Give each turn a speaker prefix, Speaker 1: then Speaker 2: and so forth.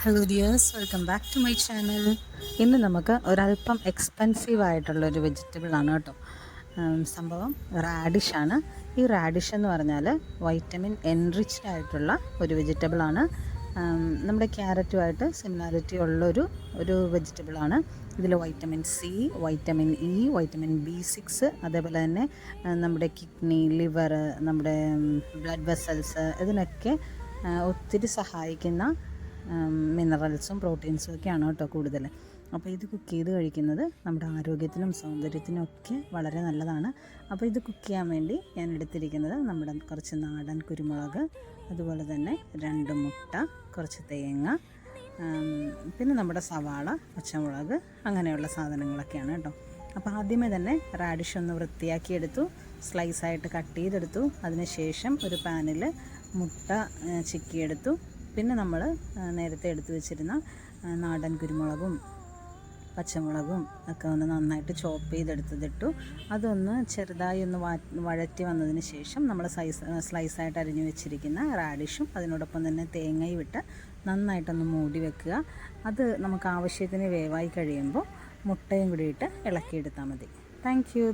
Speaker 1: Hello dears, welcome back to my channel. ഇന്ന് നമുക്ക് ഒരല്പം എക്സ്പെൻസീവ് ആയിട്ടുള്ളൊരു വെജിറ്റബിളാണ് കേട്ടോ. സംഭവം റാഡിഷാണ്. ഈ റാഡിഷ് എന്ന് പറഞ്ഞാൽ വൈറ്റമിൻ എൻറിച്ച്ഡ് ആയിട്ടുള്ള ഒരു വെജിറ്റബിളാണ്. നമ്മുടെ ക്യാരറ്റുമായിട്ട് സിമിലാരിറ്റി ഉള്ളൊരു വെജിറ്റബിളാണ്. ഇതിൽ vitamin C, vitamin E, vitamin B6, അതേപോലെ തന്നെ നമ്മുടെ കിഡ്നി, ലിവർ, നമ്മുടെ ബ്ലഡ് വെസൽസ്, ഇതിനൊക്കെ ഒത്തിരി സഹായിക്കുന്ന മിനറൽസും പ്രോട്ടീൻസും ഒക്കെയാണ് കേട്ടോ കൂടുതൽ. അപ്പോൾ ഇത് കുക്ക് ചെയ്ത് കഴിക്കുന്നത് നമ്മുടെ ആരോഗ്യത്തിനും സൗന്ദര്യത്തിനും ഒക്കെ വളരെ നല്ലതാണ്. അപ്പോൾ ഇത് കുക്ക് ചെയ്യാൻ വേണ്ടി ഞാൻ എടുത്തിരിക്കുന്നത് നമ്മുടെ കുറച്ച് നാടൻ കുരുമുളക്, അതുപോലെ തന്നെ 2 മുട്ട, കുറച്ച് തേങ്ങ, പിന്നെ നമ്മുടെ സവാള, പച്ചമുളക്, അങ്ങനെയുള്ള സാധനങ്ങളൊക്കെയാണ് കേട്ടോ. അപ്പോൾ ആദ്യമേ തന്നെ റാഡിഷ് ഒന്ന് വൃത്തിയാക്കിയെടുത്തു, സ്ലൈസായിട്ട് കട്ട് ചെയ്തെടുത്തു. അതിനുശേഷം ഒരു പാനിൽ മുട്ട ചിക്കിയെടുത്തു. പിന്നെ നമ്മൾ നേരത്തെ എടുത്തു വെച്ചിരുന്ന നാടൻ കുരുമുളകും പച്ചമുളകും ഒക്കെ ഒന്ന് നന്നായിട്ട് ചോപ്പ് ചെയ്തെടുത്തിട്ടു. അതൊന്ന് ചെറുതായി ഒന്ന് വഴറ്റി വന്നതിന് ശേഷം നമ്മൾ സ്ലൈസായിട്ട് അരിഞ്ഞു വെച്ചിരിക്കുന്ന റാഡിഷും അതിനോടൊപ്പം തന്നെ തേങ്ങയും ഇട്ട് നന്നായിട്ടൊന്ന് മൂടി വെക്കുക. അത് നമുക്ക് ആവശ്യത്തിന് വേവായി കഴിയുമ്പോൾ മുട്ടയും കൂടി ഇട്ട് ഇളക്കിയെടുത്താൽ മതി. Thank you.